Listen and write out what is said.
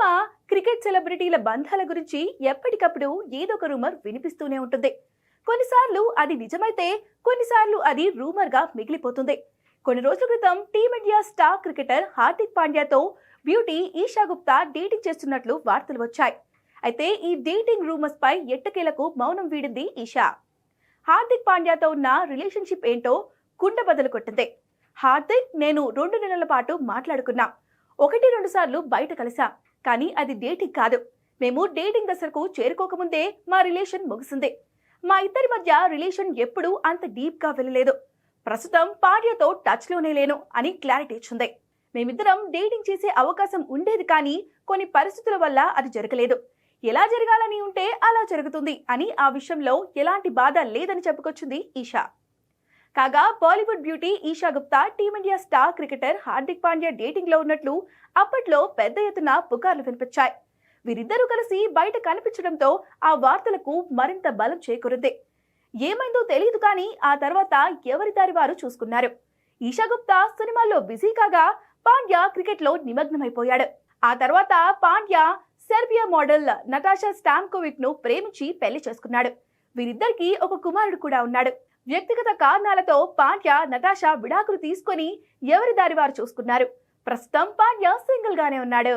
ప్రేమ, cricket సెలబ్రిటీల బంధాల గురించి ఎప్పటికప్పుడు ఏదో ఒక రూమర్ వినిపిస్తూనే ఉంటుంది. కొన్నిసార్లు అది నిజమైతే, కొన్నిసార్లు అది రూమర్ గా మిగిలిపోతుంది. కొన్ని రోజుల క్రితం టీమిండియా స్టార్ క్రికెటర్ హార్దిక్ పాండ్యాతో బ్యూటీ ఈషా గుప్తా డేటింగ్ చేస్తున్నట్లు వార్తలు వచ్చాయి. అయితే ఈ డేటింగ్ రూమర్స్ పై ఎట్టకేలకు మౌనం వీడింది ఈషా. హార్దిక్ పాండ్యాతో ఉన్న రిలేషన్షిప్ ఏంటో కుండ బదులు కొట్టింది. హార్దిక్, నేను 2 నెలల పాటు మాట్లాడుకున్నా. 1-2 సార్లు బయట కలిసాం, కానీ అది డేటింగ్ కాదు. మేము డేటింగ్ దశకు చేరుకోకముందే మా రిలేషన్ ముగిసింది. మా ఇద్దరి మధ్య రిలేషన్ ఎప్పుడూ అంత డీప్ గా వెళ్ళలేదు. ప్రస్తుతం పాండ్యాతో టచ్ లోనే లేను అని క్లారిటీ ఇచ్చింది. మేమిద్దరం డేటింగ్ చేసే అవకాశం ఉండేది, కానీ కొన్ని పరిస్థితుల వల్ల అది జరగలేదు. ఎలా జరగాలని ఉంటే అలా జరుగుతుంది అని ఆ విషయంలో ఎలాంటి బాధ లేదని చెప్పుకొచ్చింది ఈషా. కాగా Bollywood beauty Esha Gupta team India star cricketer Hardik Pandya dating లో ఉన్నట్లు అప్పట్లో పెద్ద ఎత్తున పుకార్లు వినిపించాయి. వీరిద్దరూ కలిసి బయట కనిపించడంతో ఆ వార్తలకు మరింత బలం చేకూరింది. ఏమైందో తెలియదు, కానీ ఆ తర్వాత ఎవరి దారి వారు చూసుకున్నారు. ఈషా గుప్తా సినిమాల్లో బిజీ కాగా పాండ్యా క్రికెట్ లో నిమగ్నమైపోయాడు. ఆ తర్వాత పాండ్యా సెర్బియా మోడల్ నటాషా స్టాంకోవిక్ ను ప్రేమించి పెళ్లి చేసుకున్నాడు. వీరిద్దరికి ఒక కుమారుడు కూడా ఉన్నాడు. వ్యక్తిగత కారణాలతో పాండ్యా, నటాషా విడాకులు తీసుకొని ఎవరి దారి వారు చూసుకున్నారు. ప్రస్తుతం పాండ్యా సింగిల్ గానే ఉన్నాడు.